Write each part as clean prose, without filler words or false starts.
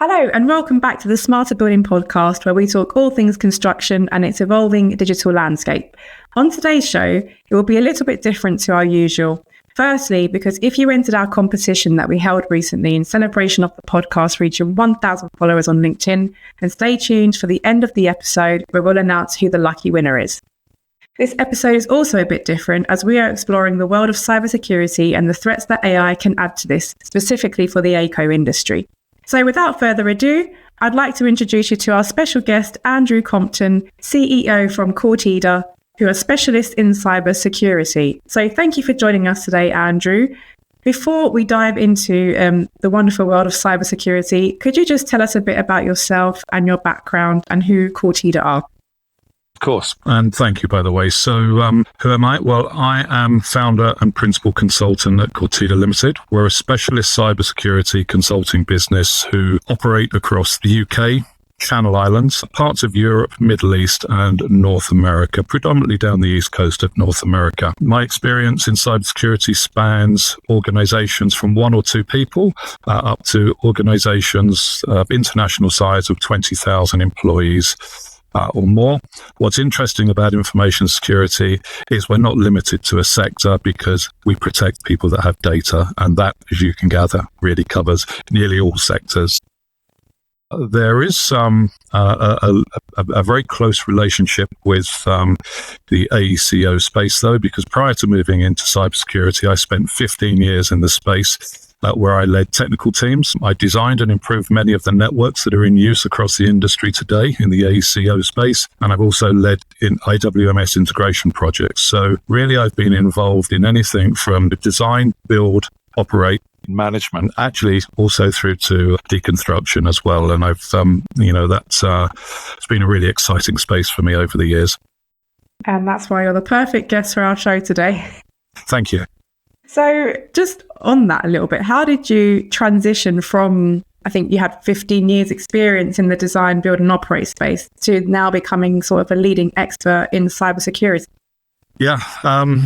Hello and welcome back to the Smarter Building podcast, where we talk all things construction and its evolving digital landscape. On today's show, it will be a little bit different to our usual. Firstly, because if you entered our competition that we held recently in celebration of the podcast reaching 1,000 followers on LinkedIn, then stay tuned for the end of the episode where we'll announce who the lucky winner is. This episode is also a bit different as we are exploring the world of cybersecurity and the threats that AI can add to this, specifically for the AECO industry. So without further ado, I'd like to introduce you to our special guest, Andrew Compton, CEO from Cortida, who are specialists in cybersecurity. So thank you for joining us today, Andrew. Before we dive into the wonderful world of cybersecurity, could you just tell us a bit about yourself and your background and who Cortida are? Of course. And thank you, by the way. So who am I? Well, I am founder and principal consultant at Cortida Limited. We're a specialist cybersecurity consulting business who operate across the UK, Channel Islands, parts of Europe, Middle East, and North America, predominantly down the east coast of North America. My experience in cybersecurity spans organizations from one or two people up to organizations of international size of 20,000 employees. Or more. What's interesting about information security is we're not limited to a sector because we protect people that have data, and that, as you can gather, really covers nearly all sectors. There is a very close relationship with the AECO space, though, because prior to moving into cybersecurity, I spent 15 years in the space where I led technical teams. I designed and improved many of the networks that are in use across the industry today in the AECO space, and I've also led in IWMS integration projects. So really, I've been involved in anything from the design, build, operate, management, actually also through to deconstruction as well. And I've, it's been a really exciting space for me over the years. And that's why you're the perfect guest for our show today. Thank you. So just on that a little bit, how did you transition from, I think you had 15 years experience in the design, build and operate space to now becoming sort of a leading expert in cybersecurity? Yeah,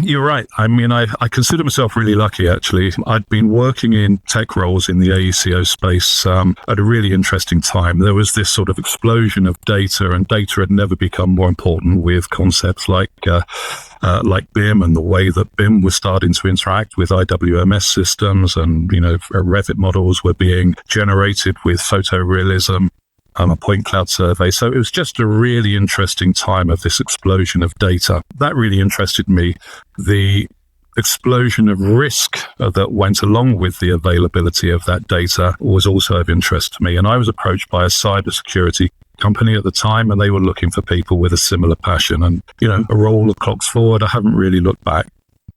you're right. I mean, I consider myself really lucky, actually. I'd been working in tech roles in the AECO space at a really interesting time. There was this sort of explosion of data, and data had never become more important with concepts like BIM and the way that BIM was starting to interact with IWMS systems, and, Revit models were being generated with photorealism. A point cloud survey. So it was just a really interesting time of this explosion of data. That really interested me. The explosion of risk that went along with the availability of that data was also of interest to me. And I was approached by a cybersecurity company at the time, and they were looking for people with a similar passion. And, a roll of clocks forward, I haven't really looked back.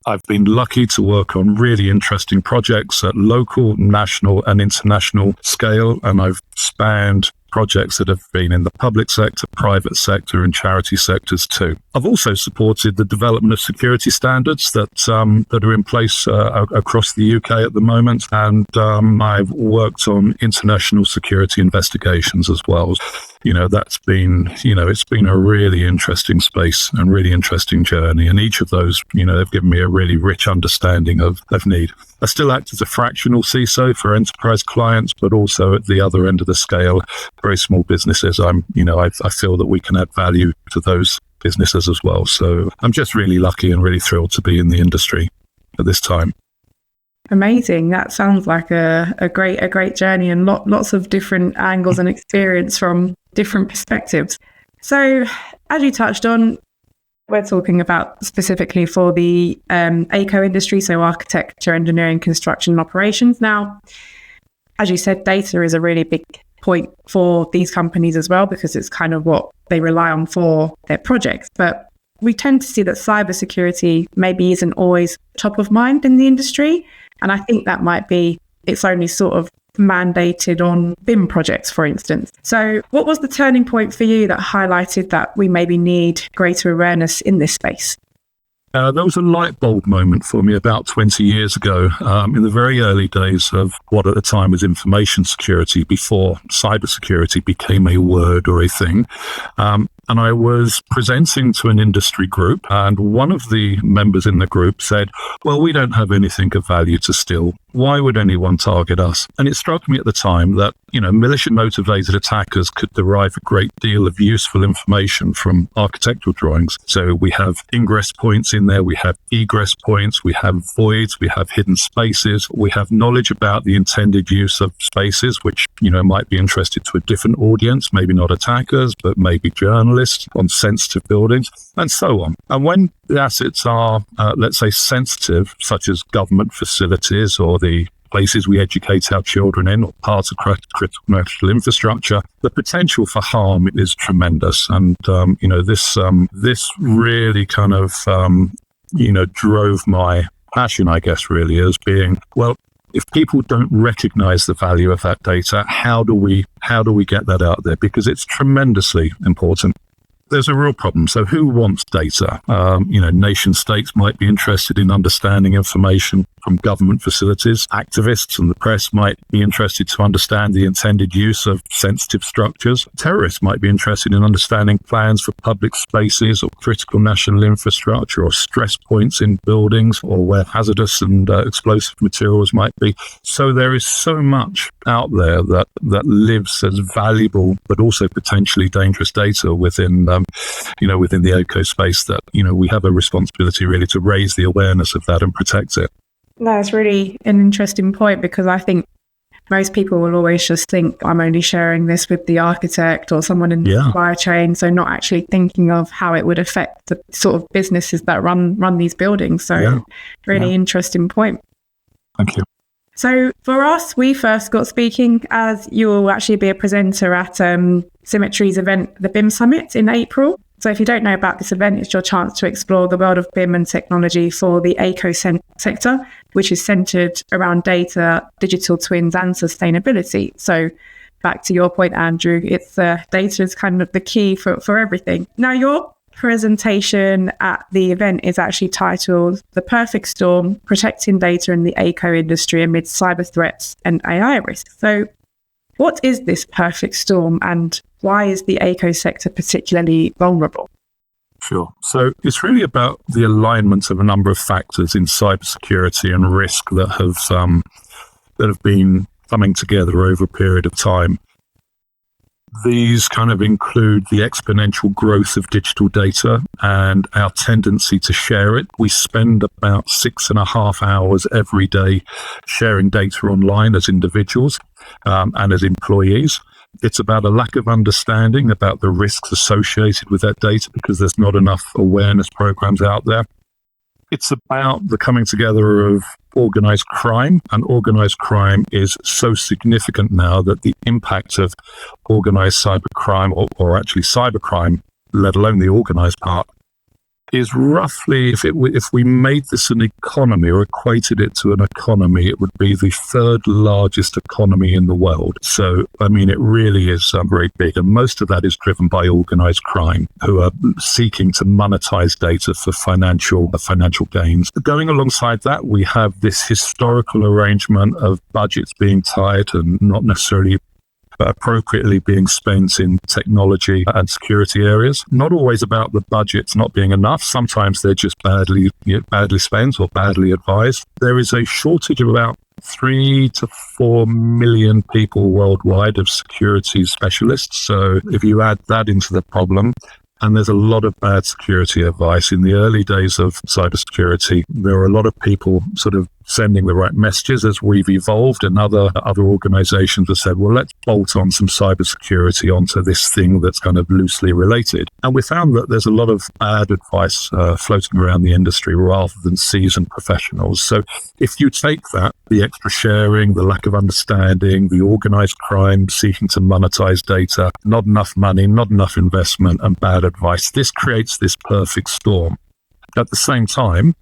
I've been lucky to work on really interesting projects at local, national and international scale, and I've spanned projects that have been in the public sector, private sector and charity sectors too. I've also supported the development of security standards that are in place across the UK at the moment, and I've worked on international security investigations as well. That's been, it's been a really interesting space and really interesting journey. And each of those, they've given me a really rich understanding of need. I still act as a fractional CISO for enterprise clients, but also at the other end of the scale, very small businesses. I feel that we can add value to those businesses as well. So I'm just really lucky and really thrilled to be in the industry at this time. Amazing. That sounds like a great journey, and lots of different angles and experience from different perspectives. So as you touched on, we're talking about specifically for the AECO industry, so architecture, engineering, construction and operations. Now, as you said, data is a really big point for these companies as well, because it's kind of what they rely on for their projects. But we tend to see that cybersecurity maybe isn't always top of mind in the industry. And I think that might be, it's only sort of mandated on BIM projects, for instance. So what was the turning point for you that highlighted that we maybe need greater awareness in this space? There was a light bulb moment for me about 20 years ago, in the very early days of what at the time was information security, before cybersecurity became a word or a thing. And I was presenting to an industry group, and one of the members in the group said, well, we don't have anything of value to steal. Why would anyone target us? And it struck me at the time that militia motivated attackers could derive a great deal of useful information from architectural drawings. So we have ingress points in there, we have egress points, we have voids, we have hidden spaces, we have knowledge about the intended use of spaces, which, might be interested to a different audience, maybe not attackers, but maybe journalists on sensitive buildings, and so on. And when the assets are, let's say, sensitive, such as government facilities or the places we educate our children in, or parts of critical national infrastructure, the potential for harm is tremendous. And, this really kind of, drove my passion, I guess, really, as being, well, if people don't recognize the value of that data, how do we get that out there? Because it's tremendously important. There's a real problem. So who wants data? Nation states might be interested in understanding information from government facilities. Activists and the press might be interested to understand the intended use of sensitive structures. Terrorists might be interested in understanding plans for public spaces or critical national infrastructure or stress points in buildings or where hazardous and explosive materials might be. So there is so much out there that lives as valuable but also potentially dangerous data within the AECO space that, we have a responsibility really to raise the awareness of that and protect it. That's really an interesting point, because I think most people will always just think, I'm only sharing this with the architect or someone in the supply chain, so not actually thinking of how it would affect the sort of businesses that run these buildings. So really interesting point. Thank you. So for us, we first got speaking as you will actually be a presenter at Symmetry's event, the BIM Summit in April. So if you don't know about this event, it's your chance to explore the world of BIM and technology for the AECO sector, which is centered around data, digital twins and sustainability. So back to your point, Andrew, it's data is kind of the key for everything. Now, your presentation at the event is actually titled The Perfect Storm, Protecting Data in the AECO Industry Amidst Cyber Threats and AI Risks. So what is this perfect storm and why is the AECO sector particularly vulnerable? Sure. So it's really about the alignment of a number of factors in cybersecurity and risk that have been coming together over a period of time. These kind of include the exponential growth of digital data and our tendency to share it. We spend about 6.5 hours every day sharing data online as individuals and as employees. It's about a lack of understanding about the risks associated with that data because there's not enough awareness programs out there. It's about the coming together of organized crime, and organized crime is so significant now that the impact of organized cybercrime, or actually cybercrime, let alone the organized part, is roughly, if we made this an economy or equated it to an economy, it would be the third largest economy in the world. So, I mean, it really is very big. And most of that is driven by organized crime, who are seeking to monetize data for financial gains. Going alongside that, we have this historical arrangement of budgets being tight and not necessarily appropriately being spent in technology and security areas. Not always about the budgets not being enough. Sometimes they're just badly spent or badly advised. There is a shortage of about 3 to 4 million people worldwide of security specialists. So if you add that into the problem, and there's a lot of bad security advice. In the early days of cybersecurity, there were a lot of people sort of sending the right messages. As we've evolved, and other organizations have said, well, let's bolt on some cybersecurity onto this thing that's kind of loosely related. And we found that there's a lot of bad advice floating around the industry rather than seasoned professionals. So if you take that, the extra sharing, the lack of understanding, the organized crime seeking to monetize data, not enough money, not enough investment, and bad advice, this creates this perfect storm. At the same time,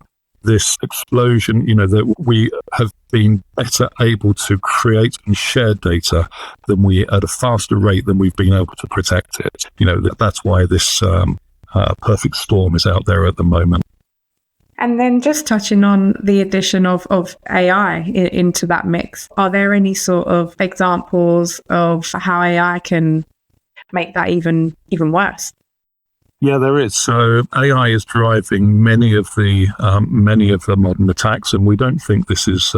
this explosion, that we have been better able to create and share data at a faster rate than we've been able to protect it. That's why this perfect storm is out there at the moment. And then just touching on the addition of AI into that mix, are there any sort of examples of how AI can make that even worse? Yeah, there is. So AI is driving many of the modern attacks, and we don't think this is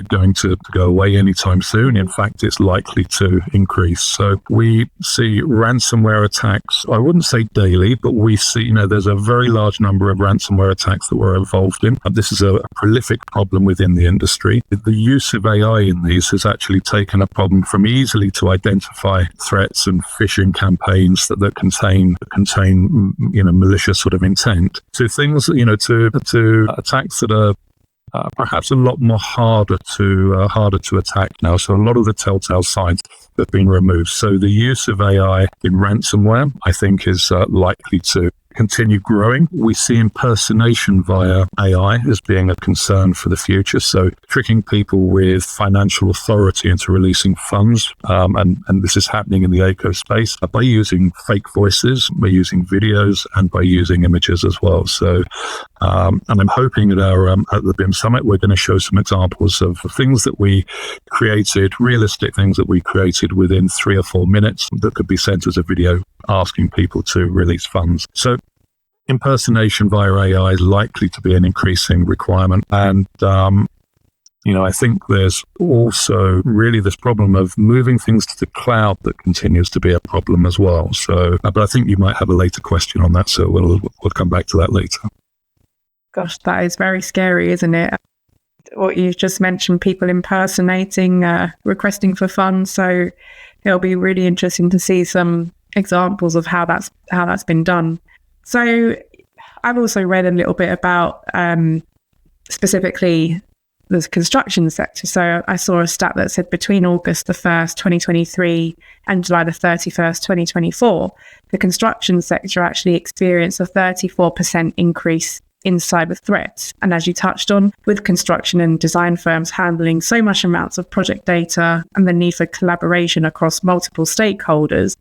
going to go away anytime soon. In fact, it's likely to increase. So we see ransomware attacks. I wouldn't say daily, but we see there's a very large number of ransomware attacks that we're involved in. This is a prolific problem within the industry. The use of AI in these has actually taken a problem from easily to identify threats and phishing campaigns that contain malicious sort of intent to things, to attacks that are perhaps a lot more harder to attack now. So a lot of the telltale signs have been removed. So the use of AI in ransomware, I think, is likely to continue growing. We see impersonation via AI as being a concern for the future. So tricking people with financial authority into releasing funds, and this is happening in the AECO space by using fake voices, by using videos, and by using images as well. So, and I'm hoping at the BIM Summit, we're going to show some examples of things that we created, realistic things that we created within 3 or 4 minutes that could be sent as a video asking people to release funds. So impersonation via AI is likely to be an increasing requirement. And, I think there's also really this problem of moving things to the cloud that continues to be a problem as well. So, but I think you might have a later question on that. So we'll come back to that later. Gosh, that is very scary, isn't it? What you just mentioned, people impersonating, requesting for funds. So it'll be really interesting to see some examples of how that's been done. So I've also read a little bit about specifically the construction sector. So I saw a stat that said between August the 1st, 2023 and July the 31st, 2024, the construction sector actually experienced a 34% increase in cyber threats. And as you touched on, with construction and design firms handling so much amounts of project data and the need for collaboration across multiple stakeholders,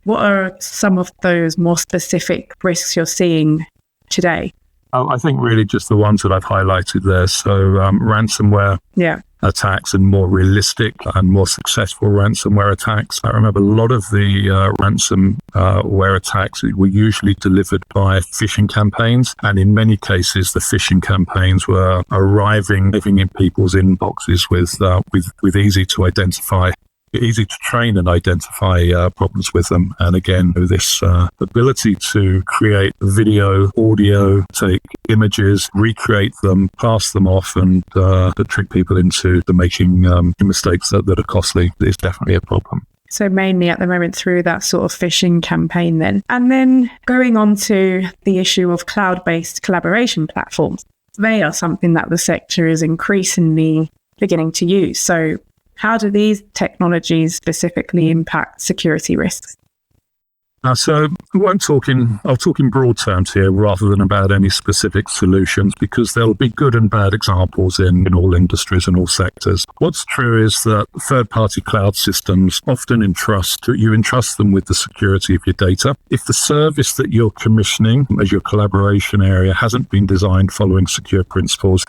what are some of those more specific risks you're seeing today? I think really just the ones that I've highlighted there. So ransomware attacks and more realistic and more successful ransomware attacks. I remember a lot of the ransomware attacks were usually delivered by phishing campaigns. And in many cases, the phishing campaigns were arriving in people's inboxes with easy to train and identify problems with them. And again, this ability to create video, audio, take images, recreate them, pass them off, and trick people into making mistakes that are costly is definitely a problem. So mainly at the moment through that sort of phishing campaign then. And then going on to the issue of cloud-based collaboration platforms. They are something that the sector is increasingly beginning to use. So how do these technologies specifically impact security risks? So I'll talk in broad terms here rather than about any specific solutions, because there'll be good and bad examples in all industries and all sectors. What's true is that third-party cloud systems often entrust them with the security of your data. If the service that you're commissioning as your collaboration area hasn't been designed following secure principles,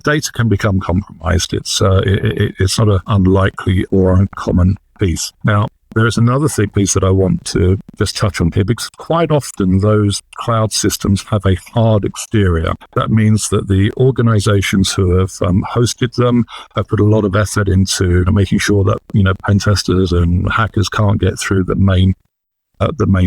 data can become compromised. It's not an unlikely or uncommon piece. Now, there is another piece that I want to just touch on here, because quite often those cloud systems have a hard exterior. That means that the organizations who have hosted them have put a lot of effort into making sure that pen testers and hackers can't get through the main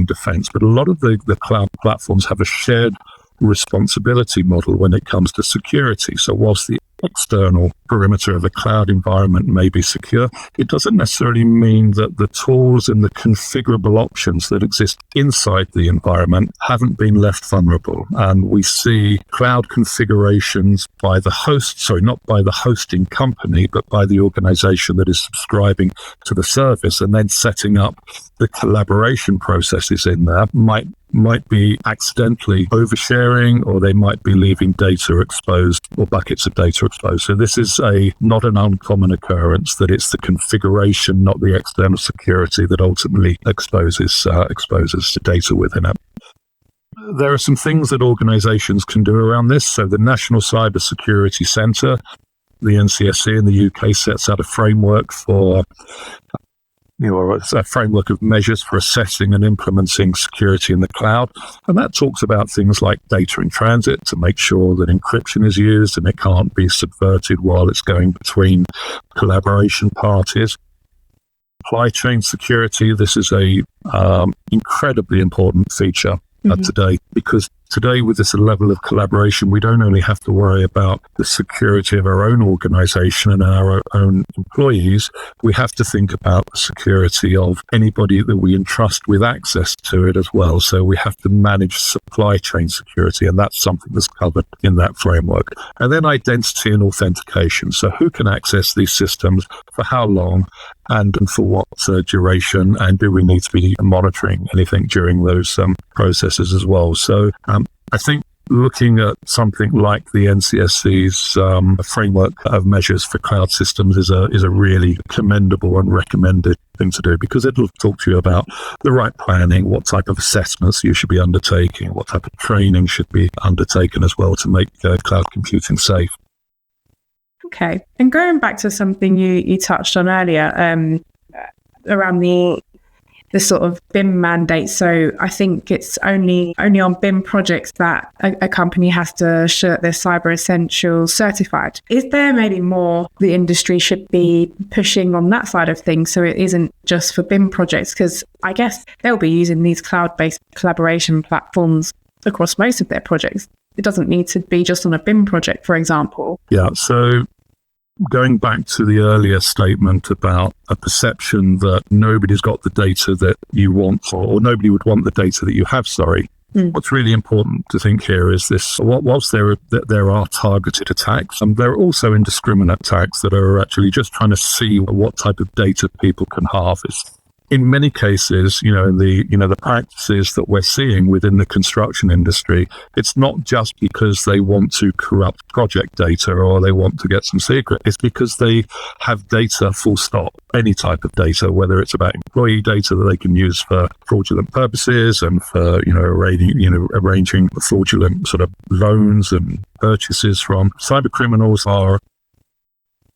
defense. But a lot of the cloud platforms have a shared responsibility model when it comes to security. So whilst the external perimeter of a cloud environment may be secure, it doesn't necessarily mean that the tools and the configurable options that exist inside the environment haven't been left vulnerable. And we see cloud configurations by the host, not by the hosting company, but by the organization that is subscribing to the service and then setting up the collaboration processes in there might be accidentally oversharing, or they might be leaving data exposed or buckets of data exposed. So this is not an uncommon occurrence, that it's the configuration, not the external security, that ultimately exposes data within it. There are some things that organizations can do around this. So the National Cybersecurity Centre, the NCSC in the UK, sets out a framework for a framework of measures for assessing and implementing security in the cloud. And that talks about things like data in transit to make sure that encryption is used and it can't be subverted while it's going between collaboration parties. Supply chain security, this is a incredibly important feature today, because today with this level of collaboration, we don't only have to worry about the security of our own organization and our own employees, we have to think about the security of anybody that we entrust with access to it as well. So we have to manage supply chain security, and that's something that's covered in that framework. And then identity and authentication. So who can access these systems, for how long, and for what duration, and do we need to be monitoring anything during those processes as well? So I think looking at something like the NCSC's framework of measures for cloud systems is a really commendable and recommended thing to do, because it'll talk to you about the right planning, what type of assessments you should be undertaking, what type of training should be undertaken as well to make cloud computing safe. Okay. And going back to something you touched on earlier, around the sort of BIM mandate. So I think it's only on BIM projects that a company has to ensure that they're Cyber Essentials certified. Is there maybe more the industry should be pushing on that side of things, so it isn't just for BIM projects? Because I guess they'll be using these cloud-based collaboration platforms across most of their projects. It doesn't need to be just on a BIM project, for example. Yeah, so going back to the earlier statement about a perception that nobody's got the data that you want, or nobody would want the data that you have, what's really important to think here is this: whilst there are targeted attacks, there are also indiscriminate attacks that are actually just trying to see what type of data people can harvest. In many cases, the practices that we're seeing within the construction industry, it's not just because they want to corrupt project data or they want to get some secret. It's because they have data, full stop, any type of data, whether it's about employee data that they can use for fraudulent purposes and for, arranging fraudulent sort of loans and purchases from. Cyber criminals are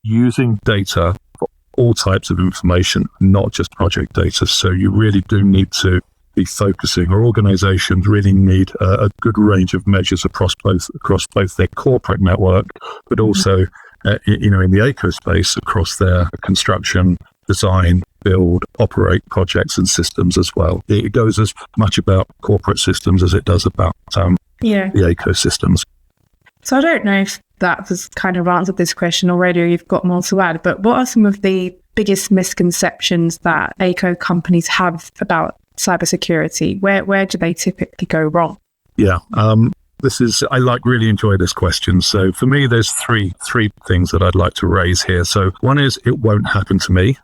using data for all types of information, not just project data. So you really do need to be focusing, or organizations really need a good range of measures across both their corporate network, but also, in the AECO space, across their construction, design, build, operate projects and systems as well. It goes as much about corporate systems as it does about the AECO systems. So I don't know if that has kind of answered this question already, or you've got more to add, but what are some of the biggest misconceptions that AECO companies have about cybersecurity? Where do they typically go wrong? Yeah, I really enjoy this question. So for me, there's three things that I'd like to raise here. So one is, it won't happen to me.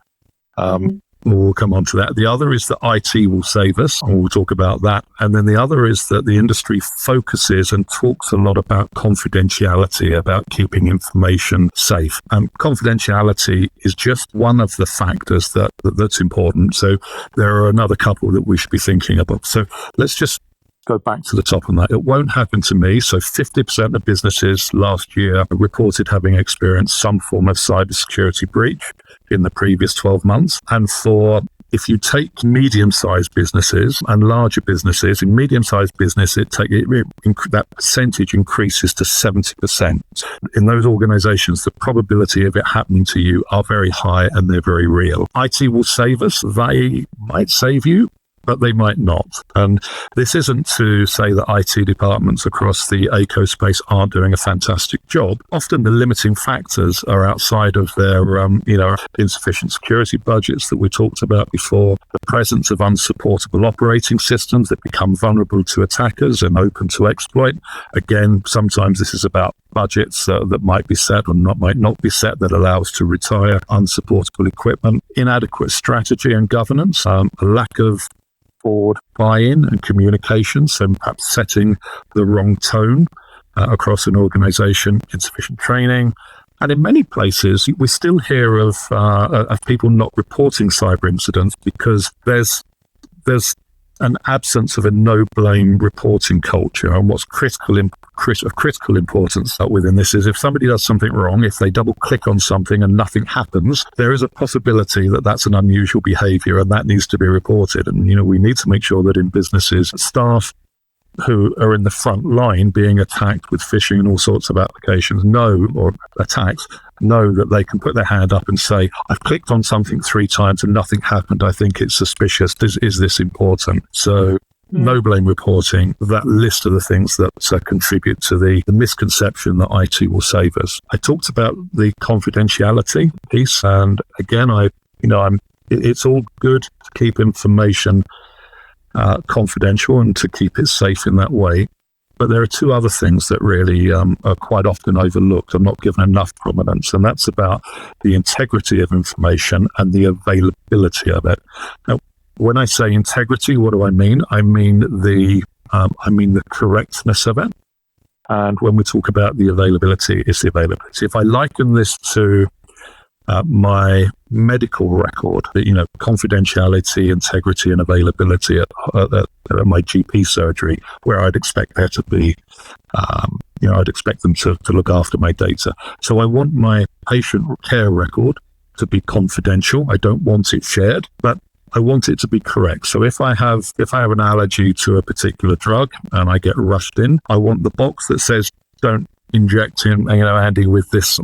We'll come on to that. The other is that IT will save us, and we'll talk about that. And then the other is that the industry focuses and talks a lot about confidentiality, about keeping information safe. And confidentiality is just one of the factors that's important. So there are another couple that we should be thinking about. So let's just go back to the top on that. It won't happen to me. So 50% of businesses last year reported having experienced some form of cybersecurity breach in the previous 12 months. And if you take medium-sized businesses and larger businesses, in medium-sized business, that percentage increases to 70%. In those organizations, the probability of it happening to you are very high, and they're very real. IT will save us. They might save you, but they might not. And this isn't to say that IT departments across the AECO space aren't doing a fantastic job. Often the limiting factors are outside of their, insufficient security budgets that we talked about before, the presence of unsupportable operating systems that become vulnerable to attackers and open to exploit. Again, sometimes this is about budgets that might be set or might not be set that allows to retire unsupportable equipment, inadequate strategy and governance, a lack of board buy-in and communication, so perhaps setting the wrong tone across an organization, insufficient training. And in many places, we still hear of people not reporting cyber incidents because there's an absence of a no-blame reporting culture. And what's of critical importance within this is if somebody does something wrong, if they double-click on something and nothing happens, there is a possibility that that's an unusual behavior and that needs to be reported. And, we need to make sure that in businesses, staff who are in the front line being attacked with phishing and all sorts of applications or attacks, know that they can put their hand up and say, I've clicked on something 3 times and nothing happened. I think it's suspicious. Is this important? So no blame reporting, that list of the things that contribute to the misconception that IT will save us. I talked about the confidentiality piece. And again, it's all good to keep information confidential and to keep it safe in that way. But there are 2 other things that really are quite often overlooked and not given enough prominence, and that's about the integrity of information and the availability of it. Now, when I say integrity, what do I mean? I mean the correctness of it. And when we talk about the availability, it's the availability. If I liken this to my medical record, confidentiality, integrity, and availability at my GP surgery, where I'd expect there to be, I'd expect them to look after my data. So I want my patient care record to be confidential. I don't want it shared, but I want it to be correct. So if I have an allergy to a particular drug and I get rushed in, I want the box that says don't inject him, Andy, with this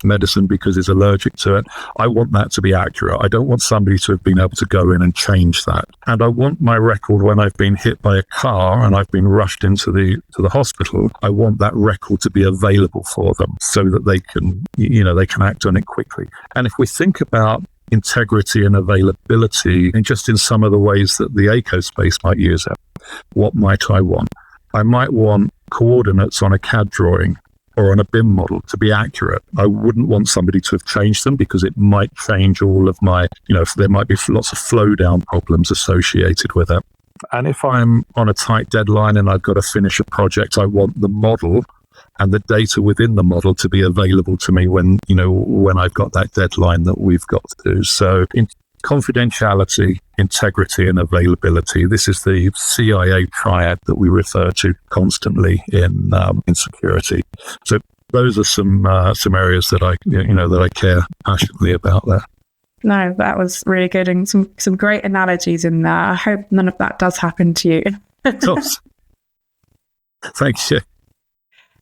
medicine because he's allergic to it. I want that to be accurate. I don't want somebody to have been able to go in and change that. And I want my record when I've been hit by a car and I've been rushed into the hospital. I want that record to be available for them so that they can act on it quickly. And if we think about integrity and availability, and just in some of the ways that the AECO space might use it, what might I want? I might want coordinates on a CAD drawing or on a BIM model to be accurate. I wouldn't want somebody to have changed them because it might change all of my, there might be lots of flow down problems associated with it. And if I'm on a tight deadline and I've got to finish a project, I want the model and the data within the model to be available to me when I've got that deadline that we've got to do. So in confidentiality, integrity, and availability. This is the CIA triad that we refer to constantly in security. So those are some areas that I care passionately about there. No, that was really good, and some great analogies in there. I hope none of that does happen to you. Thank you.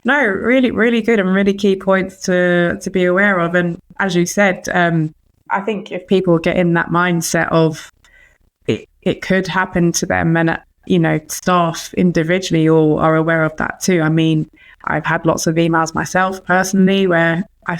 No, really, really good and really key points to be aware of. And as you said, I think if people get in that mindset of it could happen to them, and staff individually all are aware of that too. I mean, I've had lots of emails myself personally where I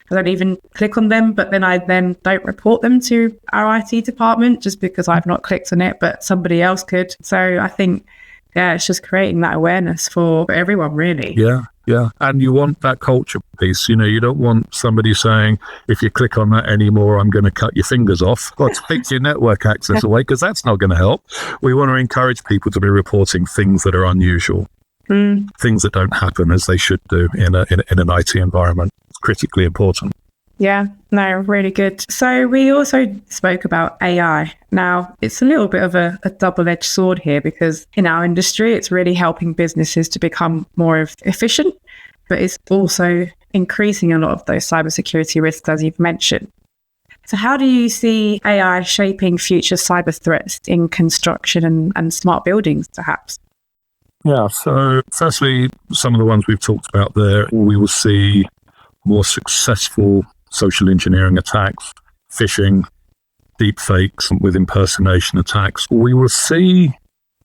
don't even click on them, but then I don't report them to our IT department just because I've not clicked on it, but somebody else could. So I think, it's just creating that awareness for everyone, really. Yeah. And you want that culture piece. You don't want somebody saying, if you click on that anymore, I'm going to cut your fingers off or take your network access away, because that's not going to help. We want to encourage people to be reporting things that are unusual, things that don't happen as they should do in an IT environment. It's critically important. Yeah, no, really good. So we also spoke about AI. Now, it's a little bit of a double-edged sword here, because in our industry, it's really helping businesses to become more efficient, but it's also increasing a lot of those cybersecurity risks, as you've mentioned. So how do you see AI shaping future cyber threats in construction and smart buildings, perhaps? Yeah, so firstly, some of the ones we've talked about there, we will see more successful social engineering attacks, phishing, deepfakes with impersonation attacks. We will see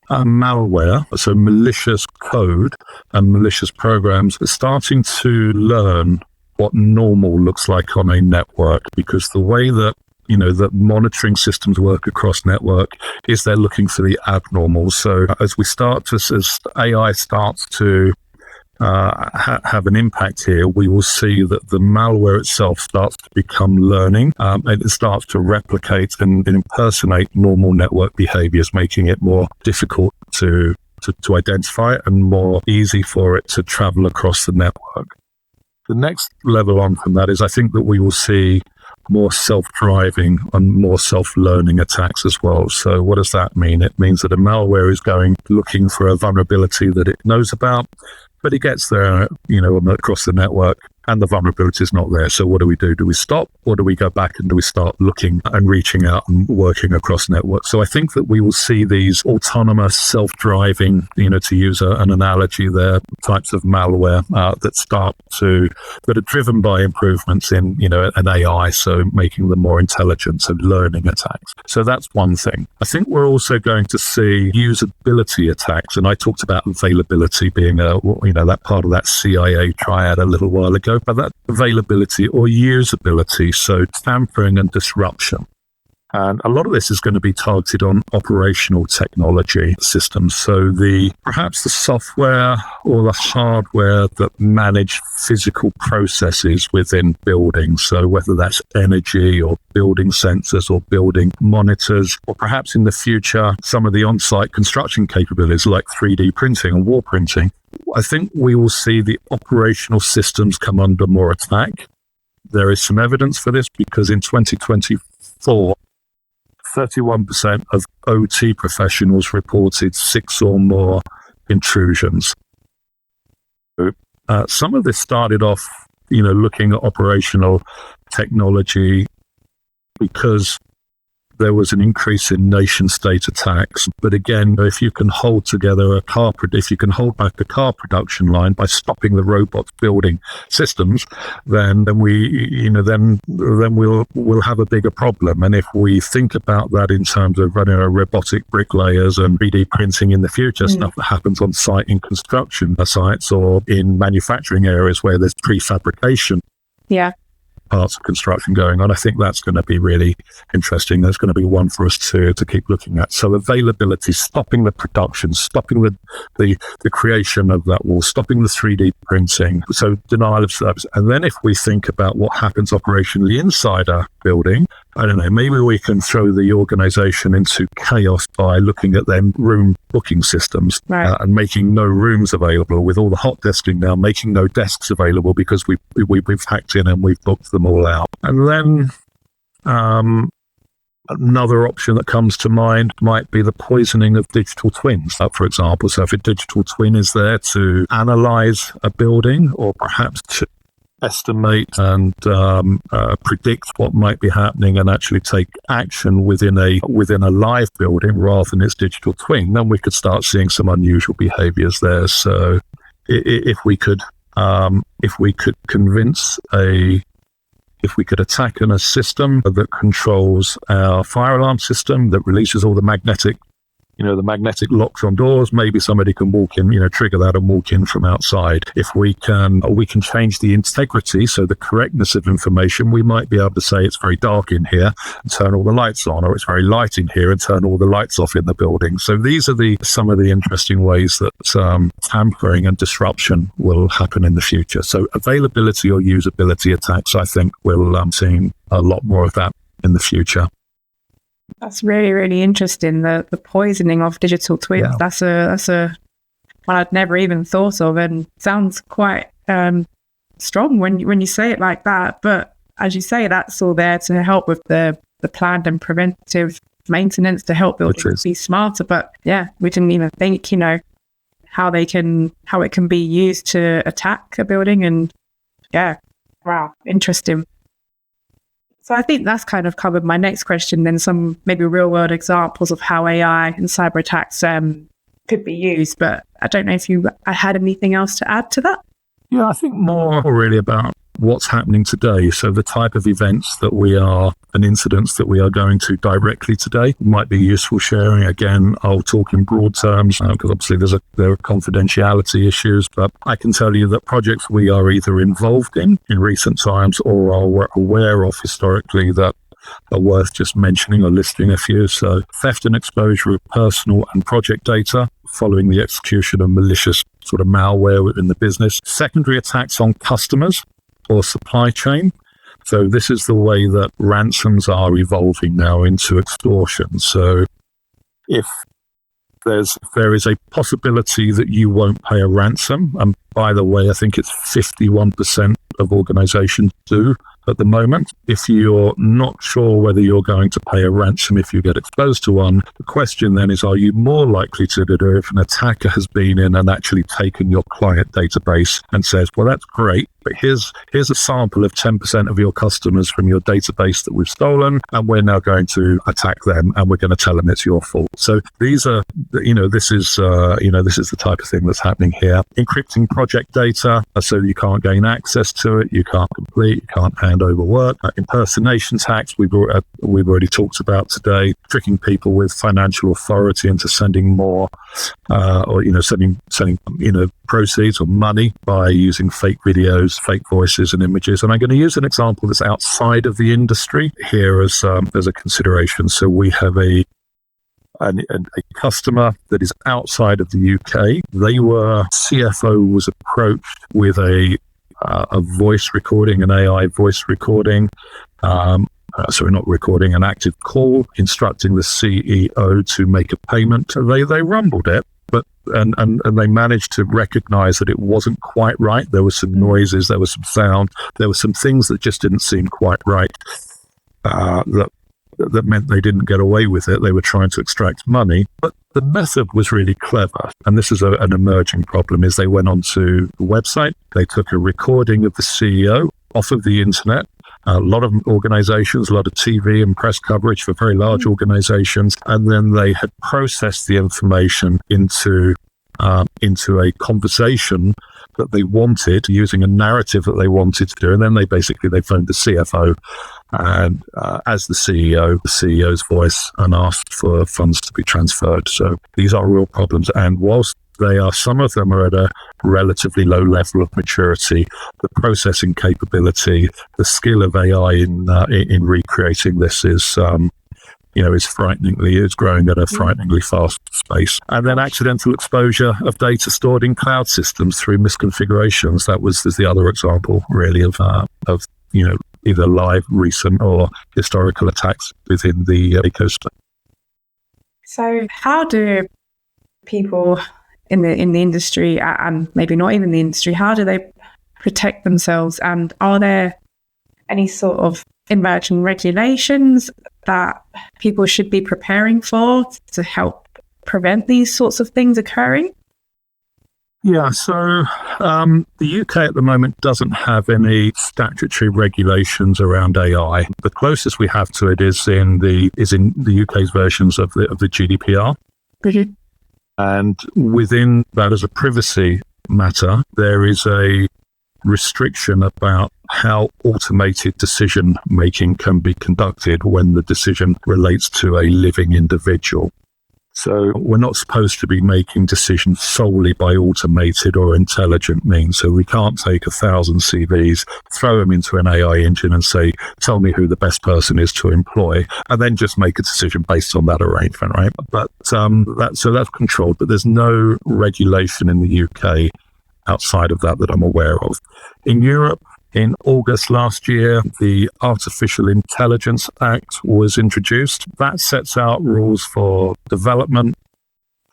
malware, so malicious code and malicious programs starting to learn what normal looks like on a network, because the way that that monitoring systems work across network is they're looking for the abnormal. So as AI starts to have an impact here, we will see that the malware itself starts to become learning, and it starts to replicate and impersonate normal network behaviors, making it more difficult to identify and more easy for it to travel across the network. The next level on from that is I think that we will see more self-driving and more self-learning attacks as well. So what does that mean? It means that a malware is looking for a vulnerability that it knows about, but it gets there, across the network, and the vulnerability is not there. So what do we do? Do we stop, or do we go back and do we start looking and reaching out and working across networks? So I think that we will see these autonomous, self-driving, to use an analogy there, types of malware that are driven by improvements in, an AI, so making them more intelligent, so learning attacks. So that's one thing. I think we're also going to see usability attacks, and I talked about availability being that part of that CIA triad a little while ago, but that availability or usability, so tampering and disruption. And a lot of this is going to be targeted on operational technology systems. So perhaps the software or the hardware that manage physical processes within buildings. So whether that's energy or building sensors or building monitors, or perhaps in the future, some of the on-site construction capabilities like 3D printing and wall printing. I think we will see the operational systems come under more attack. There is some evidence for this because in 2024, 31% of OT professionals reported 6 or more intrusions. Some of this started off, looking at operational technology because there was an increase in nation-state attacks. But again, if you can hold together if you can hold back a car production line by stopping the robots building systems, then we'll have a bigger problem. And if we think about that in terms of running robotic bricklayers and 3D printing in the future, stuff that happens on site in construction sites or in manufacturing areas where there's prefabrication. Yeah. Parts of construction going on, I think that's going to be really interesting. There's going to be one for us to keep looking at. So availability, stopping the production, stopping the creation of that wall, stopping the 3D printing, so denial of service. And then if we think about what happens operationally inside a building, I don't know, maybe we can throw the organization into chaos by looking at their room booking systems, right, and making no rooms available with all the hot desking now, making no desks available because we've hacked in and we've booked them all out. And then another option that comes to mind might be the poisoning of digital twins, for example. So if a digital twin is there to analyze a building or perhaps to estimate and predict what might be happening and actually take action within a live building rather than its digital twin, then we could start seeing some unusual behaviors there. So if we could attack in a system that controls our fire alarm system, that releases all the magnetic locks on doors, maybe somebody can walk in, trigger that and walk in from outside. If we can change the integrity, so the correctness of information, we might be able to say it's very dark in here and turn all the lights on, or it's very light in here and turn all the lights off in the building. So these are some of the interesting ways that tampering and disruption will happen in the future. So availability or usability attacks, I think we'll see a lot more of that in the future. That's really, really interesting. The poisoning of digital twins. Yeah. That's a one I'd never even thought of, and sounds quite strong when you say it like that. But as you say, that's all there to help with the planned and preventive maintenance to help buildings be smarter. But yeah, we didn't even think, how it can be used to attack a building. And yeah, wow, interesting. So I think that's kind of covered my next question, then some maybe real world examples of how AI and cyber attacks could be used. But I don't know if I had anything else to add to that. Yeah, I think more really about what's happening today. So the type of events and incidents that we are going to directly today might be useful sharing. Again, I'll talk in broad terms because obviously there are confidentiality issues, but I can tell you that projects we are either involved in recent times or are aware of historically that are worth just mentioning or listing a few. So theft and exposure of personal and project data following the execution of malicious sort of malware within the business. Secondary attacks on customers or supply chain. So this is the way that ransoms are evolving now into extortion. So if there is a possibility that you won't pay a ransom, and by the way, I think it's 51% of organizations do at the moment. If you're not sure whether you're going to pay a ransom if you get exposed to one, the question then is, are you more likely to do it if an attacker has been in and actually taken your client database and says, well, that's great, but here's a sample of 10% of your customers from your database that we've stolen, and we're now going to attack them, and we're going to tell them it's your fault. So these are, this is the type of thing that's happening here. Encrypting project data so you can't gain access to it, you can't complete, you can't hand over work. Impersonation attacks we've already talked about today. Tricking people with financial authority into sending more, or sending proceeds or money by using fake videos, fake voices and images. And I'm going to use an example that's outside of the industry here as a consideration. So we have a customer that is outside of the UK. CFO was approached with a voice recording, an AI voice recording, an active call instructing the CEO to make a payment. They rumbled it, and they managed to recognize that it wasn't quite right. There were some noises, there was some sound, there were some things that just didn't seem quite right. That meant they didn't get away with it. They were trying to extract money, but the method was really clever. And this is an emerging problem, is they went onto the website, they took a recording of the CEO off of the internet. A lot of organizations, a lot of TV and press coverage for very large organizations. And then they had processed the information into a conversation that they wanted, using a narrative that they wanted to do. And then they phoned the CFO and as the CEO's voice, and asked for funds to be transferred. So these are real problems. And whilst some of them are at a relatively low level of maturity, the processing capability, the skill of AI in recreating this is growing at a frighteningly fast pace. And then accidental exposure of data stored in cloud systems through misconfigurations. Is the other example, really, of either live, recent, or historical attacks within the AECO. So how do people in the industry, and maybe not even the industry, how do they protect themselves? And are there any sort of emerging regulations that people should be preparing for to help prevent these sorts of things occurring? Yeah, so the UK at the moment doesn't have any statutory regulations around AI. The closest we have to it is in the UK's versions of the GDPR. Mm-hmm. And within that, as a privacy matter, there is a restriction about how automated decision making can be conducted when the decision relates to a living individual. So we're not supposed to be making decisions solely by automated or intelligent means. So we can't take 1,000 CVs, throw them into an AI engine and say, tell me who the best person is to employ, and then just make a decision based on that arrangement, right? But that's controlled, but there's no regulation in the UK outside of that I'm aware of. In Europe, in August last year, the Artificial Intelligence Act was introduced. That sets out rules for development,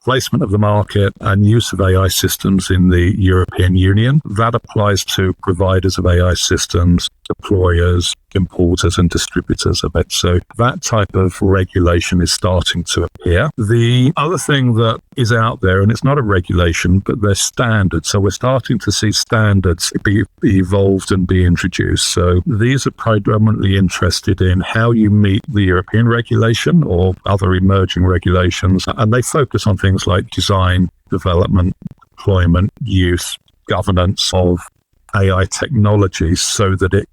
placement of the market, and use of AI systems in the European Union. That applies to providers of AI systems, deployers, importers, and distributors of it. So that type of regulation is starting to appear. The other thing that is out there, and it's not a regulation, but they're standards. So we're starting to see standards be evolved and be introduced. So these are predominantly interested in how you meet the European regulation or other emerging regulations. And they focus on things like design, development, deployment, use, governance of AI technologies so that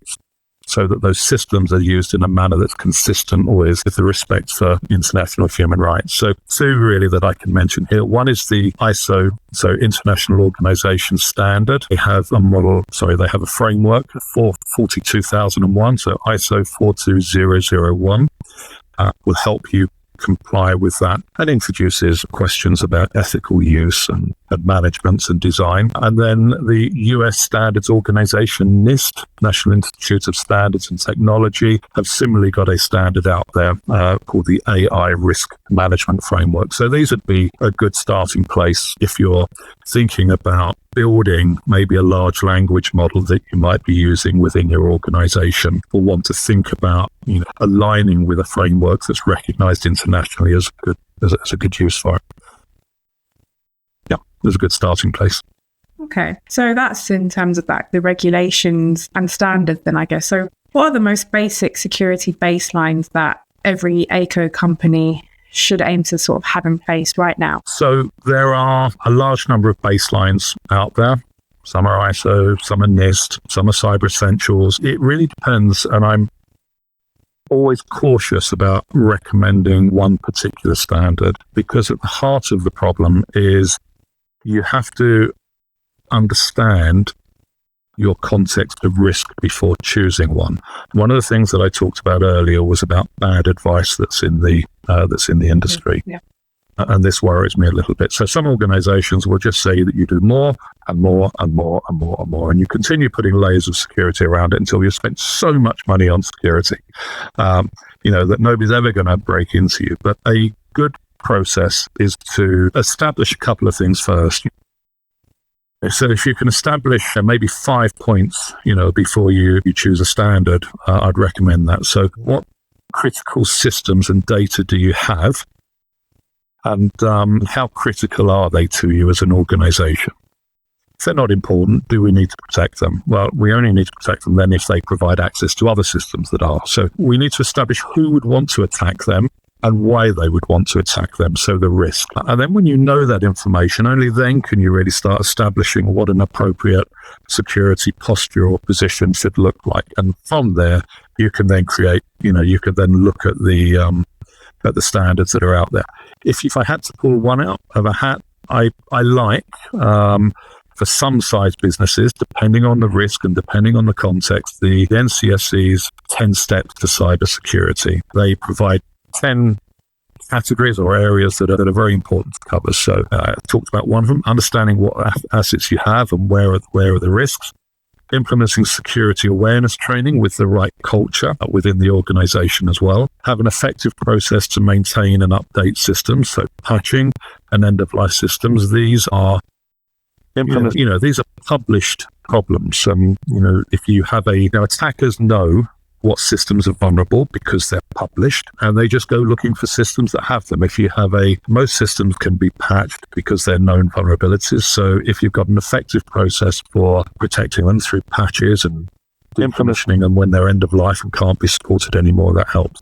those systems are used in a manner that's consistent with the respect for international human rights. So two really that I can mention here. One is the ISO, so International Organization Standard. They have a framework for 42001, so ISO 42001 will help you comply with that, and introduces questions about ethical use and management and design. And then the US Standards Organization, NIST, National Institute of Standards and Technology, have similarly got a standard out there called the AI Risk Management Framework. So these would be a good starting place if you're thinking about building maybe a large language model that you might be using within your organization, or want to think about, aligning with a framework that's recognized internationally as a good use for it. Yeah, there's a good starting place. Okay, so that's in terms of the regulations and standards then, I guess. So what are the most basic security baselines that every AECO company should aim to sort of have in place right now? So there are a large number of baselines out there. Some are ISO, some are NIST, some are Cyber Essentials. It really depends, and I'm always cautious about recommending one particular standard, because at the heart of the problem is you have to understand your context of risk before choosing one. One of the things that I talked about earlier was about bad advice that's in the industry. Yeah. And this worries me a little bit. So some organizations will just say that you do more and more and more and more and more, and you continue putting layers of security around it until you've spent so much money on security, that nobody's ever going to break into you. But a good process is to establish a couple of things first. So if you can establish maybe 5 points, before you choose a standard, I'd recommend that. So what critical systems and data do you have? And how critical are they to you as an organization? If they're not important, do we need to protect them? Well, we only need to protect them then if they provide access to other systems that are. So we need to establish who would want to attack them and why they would want to attack them, so the risk. And then when you know that information, only then can you really start establishing what an appropriate security posture or position should look like. And from there, you can then create, you can then look at the standards that are out there. If I had to pull one out of a hat, I like, for some size businesses, depending on the risk and depending on the context, the NCSC's 10 steps to cybersecurity. They provide 10 categories or areas that are very important to cover. So I talked about one of them, understanding what assets you have and where are the risks. Implementing security awareness training with the right culture within the organization as well. Have an effective process to maintain and update systems, so patching and end-of-life systems. These are these are published problems. If you have attackers know what systems are vulnerable because they're published, and they just go looking for systems that have them. If you have most systems can be patched because they're known vulnerabilities. So if you've got an effective process for protecting them through patches and implementing them when they're end of life and can't be supported anymore, that helps.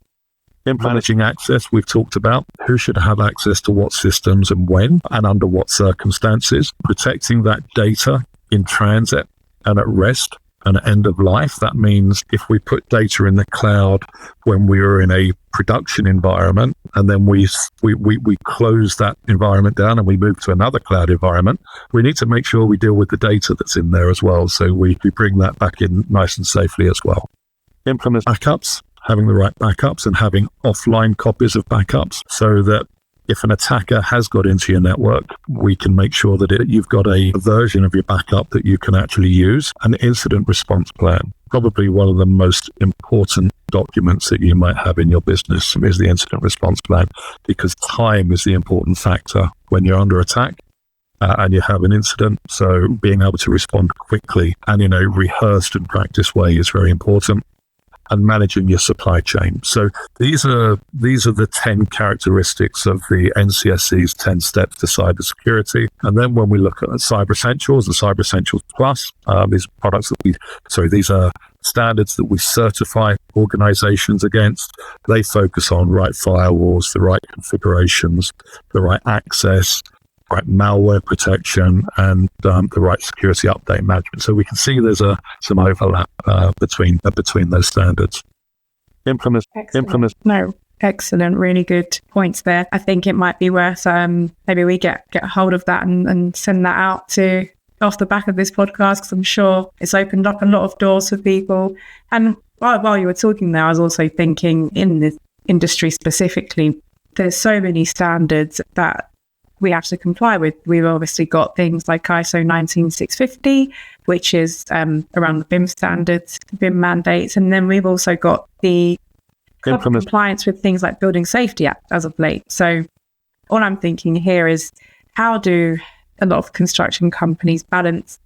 Managing access, we've talked about who should have access to what systems and when and under what circumstances. Protecting that data in transit and at rest and at end of life. That means if we put data in the cloud when we are in a production environment, and then we close that environment down and we move to another cloud environment, we need to make sure we deal with the data that's in there as well. So we bring that back in nice and safely as well. Implement backups, having the right backups and having offline copies of backups, so that if an attacker has got into your network, we can make sure that you've got a version of your backup that you can actually use. An incident response plan, probably one of the most important documents that you might have in your business, is the incident response plan, because time is the important factor when you're under attack and you have an incident. So being able to respond quickly and in a rehearsed and practiced way is very important. And managing your supply chain. So these are the 10 characteristics of the NCSC's 10 steps to cybersecurity. And then when we look at Cyber Essentials and Cyber Essentials Plus, these are standards that we certify organizations against. They focus on right firewalls, the right configurations, the right access, right malware protection, and the right security update management. So we can see there's some overlap between those standards. Excellent. Really good points there. I think it might be worth maybe we get a hold of that and send that out off the back of this podcast, because I'm sure it's opened up a lot of doors for people. And while you were talking there, I was also thinking, in this industry specifically, there's so many standards that we have to comply with. We've obviously got things like ISO 19650, which is around the BIM standards, BIM mandates, and then we've also got the compliance with things like Building Safety Act as of late. So all I'm thinking here is, how do a lot of construction companies balance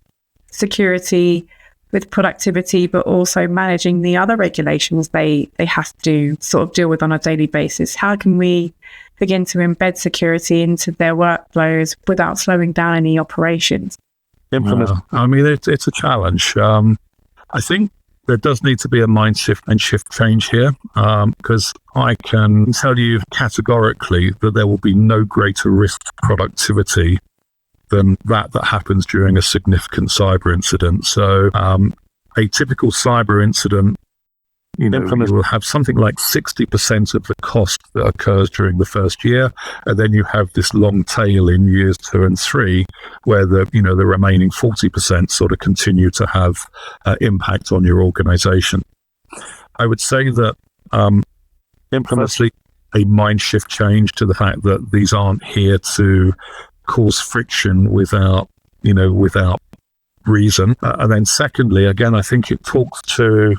security with productivity, but also managing the other regulations they have to sort of deal with on a daily basis. How can we begin to embed security into their workflows without slowing down any operations? I mean, it's a challenge. I think there does need to be a mind shift and shift change here, because I can tell you categorically that there will be no greater risk to productivity than that happens during a significant cyber incident. So a typical cyber incident, you will have something like 60% of the cost that occurs during the first year, and then you have this long tail in years 2 and 3, where the remaining 40% sort of continue to have impact on your organization. I would say that firstly, a mind shift change to the fact that these aren't here to cause friction without reason. And then secondly, again, I think it talks to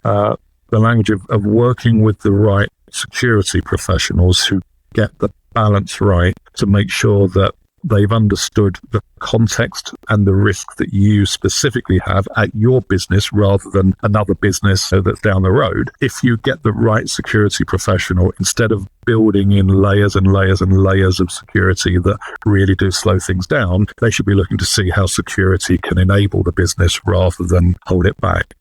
the language of working with the right security professionals who get the balance right to make sure that they've understood the context and the risk that you specifically have at your business rather than another business that's down the road. If you get the right security professional, instead of building in layers and layers and layers of security that really do slow things down, they should be looking to see how security can enable the business rather than hold it back.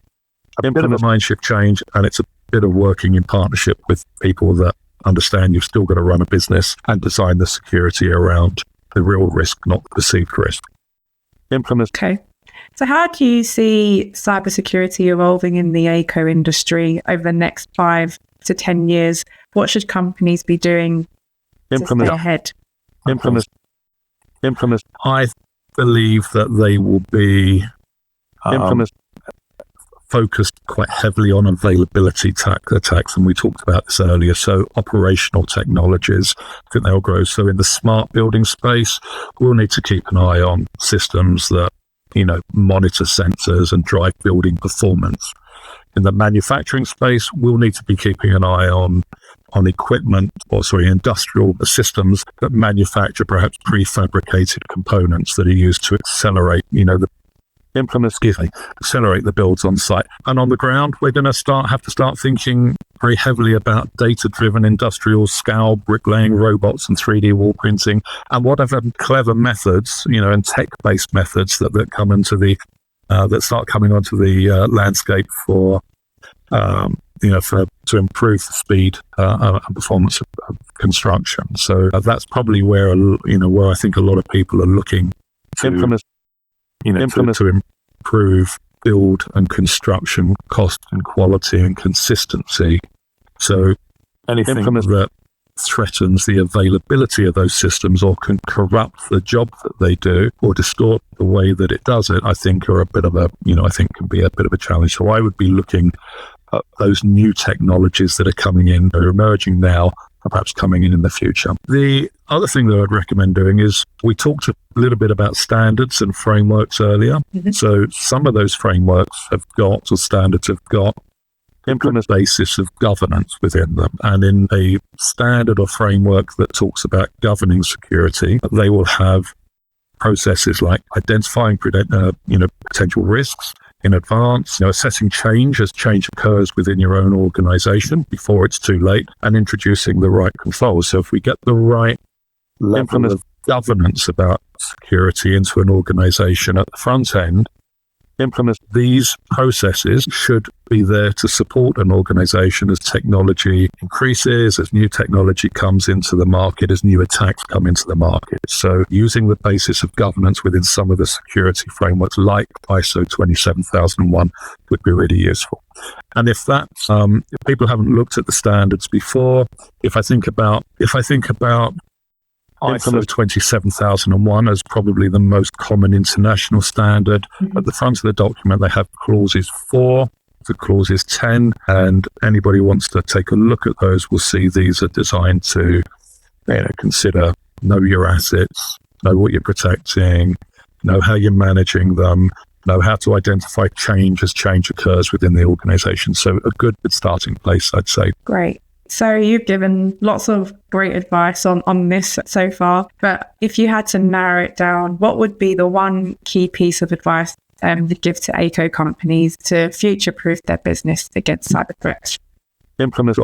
A bit of a mind shift change, and it's a bit of working in partnership with people that understand you've still got to run a business and design the security around the real risk, not the perceived risk. Okay. So how do you see cybersecurity evolving in the AECO industry over the next 5 to 10 years? What should companies be doing to stay ahead? I believe that they will be focused quite heavily on availability attacks, and we talked about this earlier. So operational technologies, I think they'll grow. So in the smart building space, we'll need to keep an eye on systems that monitor sensors and drive building performance. In the manufacturing space, we'll need to be keeping an eye on industrial systems that manufacture perhaps prefabricated components that are used to accelerate accelerate the builds on site. And on the ground, we're going to have to start thinking very heavily about data-driven industrial scale bricklaying, robots, and 3D wall printing, and whatever clever methods, and tech-based methods that come into that start coming onto the landscape to improve the speed and performance of construction. So that's probably where I think a lot of people are looking to improve build and construction cost and quality and consistency. So anything that threatens the availability of those systems or can corrupt the job that they do or distort the way that it does it, I think are a bit of a, I think can be a bit of a challenge. So I would be looking at those new technologies that are coming in, that are emerging now, perhaps coming in the future. The other thing that I'd recommend doing is, we talked a little bit about standards and frameworks earlier. Mm-hmm. So some of those frameworks standards have got implement basis of governance within them. And in a standard or framework that talks about governing security, they will have processes like identifying potential risks in advance, assessing change as change occurs within your own organization before it's too late, and introducing the right controls. So if we get the right level of governance about security into an organization at the front end, these processes should be there to support an organization as technology increases, as new technology comes into the market, as new attacks come into the market. So using the basis of governance within some of the security frameworks like ISO 27001 would be really useful. And if people haven't looked at the standards before, if I think about ISO 27001 as probably the most common international standard. Mm-hmm. At the front of the document, they have clauses 4 to clauses 10, and anybody who wants to take a look at those will see these are designed to consider, know your assets, know what you're protecting, know how you're managing them, know how to identify change as change occurs within the organization. So a good starting place, I'd say. Great. So you've given lots of great advice on this so far, but if you had to narrow it down, what would be the one key piece of advice you'd give to AECO companies to future-proof their business against cyber threats? Implement,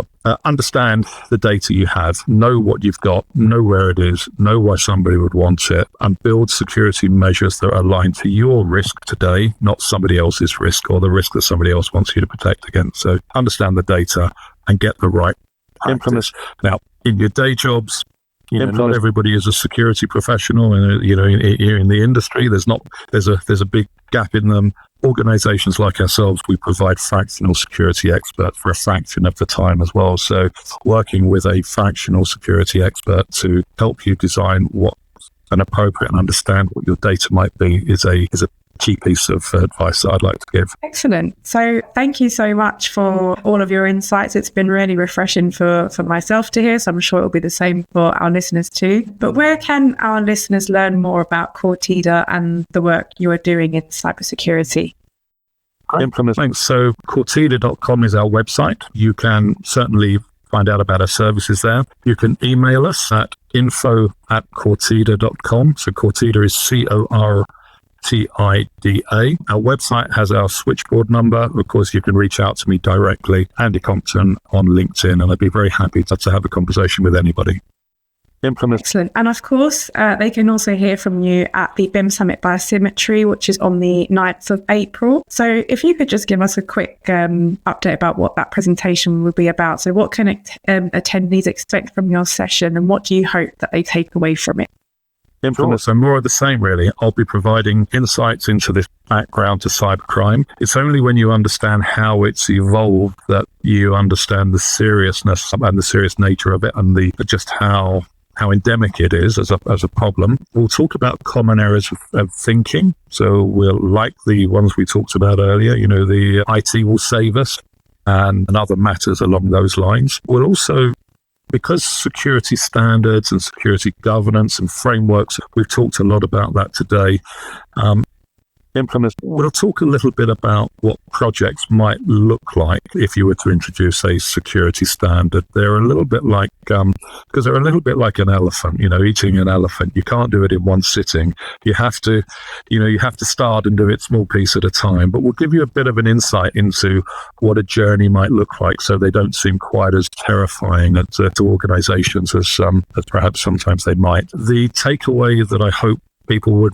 understand the data you have, know what you've got, know where it is, know why somebody would want it, and build security measures that are aligned to your risk today, not somebody else's risk or the risk that somebody else wants you to protect against. So understand the data and get the right practice. Now, in your day jobs, not everybody is a security professional, and in the industry, there's a big gap in them. Organizations like ourselves, we provide fractional security experts for a fraction of the time as well. So working with a fractional security expert to help you design what's an appropriate and understand what your data might be is a key piece of advice that I'd like to give. Excellent. So thank you so much for all of your insights. It's been really refreshing for myself to hear, so I'm sure it'll be the same for our listeners too. But where can our listeners learn more about Cortida and the work you are doing in cybersecurity? Thanks. So Cortida.com is our website. You can certainly find out about our services there. You can email us at info@cortida.com. So Cortida is CORTIDA. Our website has our switchboard number. Of course, you can reach out to me directly, Andy Compton, on LinkedIn, and I'd be very happy to have a conversation with anybody. Excellent. And of course, they can also hear from you at the BIM Summit by Symmetry, which is on the 9th of April. So if you could just give us a quick update about what that presentation will be about. So what can attendees expect from your session, and what do you hope that they take away from it? So more of the same, really. I'll be providing insights into this background to cybercrime. It's only when you understand how it's evolved that you understand the seriousness and the serious nature of it, and just how endemic it is as a problem. We'll talk about common errors of thinking. So we'll, like the ones we talked about earlier, the IT will save us and other matters along those lines. We'll also, because security standards and security governance and frameworks, we've talked a lot about that today. We'll talk a little bit about what projects might look like if you were to introduce a security standard. They're a little bit like, because they're a little bit like an elephant, eating an elephant. You can't do it in one sitting. You have to start and do it small piece at a time. But we'll give you a bit of an insight into what a journey might look like, so they don't seem quite as terrifying to organizations as perhaps sometimes they might. The takeaway that I hope people would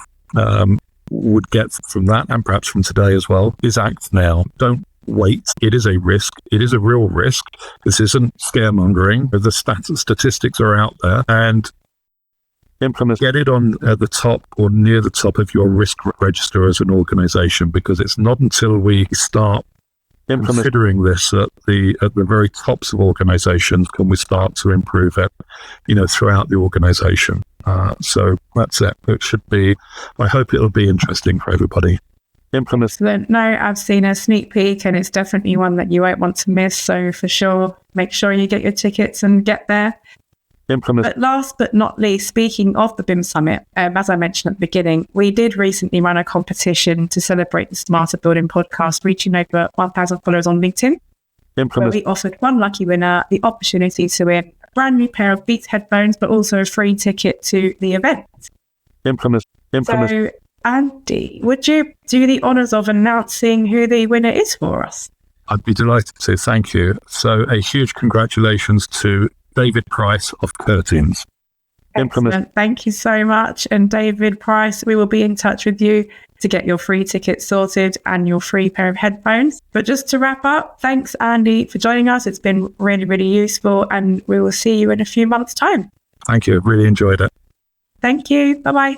get from that, and perhaps from today as well, is act now. Don't wait. It is a risk. It is a real risk. This isn't scaremongering. The statistics are out there, and get it on the top or near the top of your risk register as an organization, because it's not until we start considering this at the very tops of organizations can we start to improve it, throughout the organization. So that's it. It should be, I hope it'll be interesting for everybody. Excellent. No, I've seen a sneak peek, and it's definitely one that you won't want to miss. So for sure, make sure you get your tickets and get there. But last but not least, speaking of the BIM Summit, as I mentioned at the beginning, we did recently run a competition to celebrate the Smarter Building podcast, reaching over 1,000 followers on LinkedIn. Where we offered one lucky winner the opportunity to win a brand new pair of Beats headphones, but also a free ticket to the event. So, Andy, would you do the honours of announcing who the winner is for us? I'd be delighted to. Thank you. So a huge congratulations to David Price of Curtains. Excellent. Thank you so much. And David Price, we will be in touch with you to get your free ticket sorted and your free pair of headphones. But just to wrap up, thanks, Andy, for joining us. It's been really, really useful, and we will see you in a few months' time. Thank you. Really enjoyed it. Thank you. Bye-bye.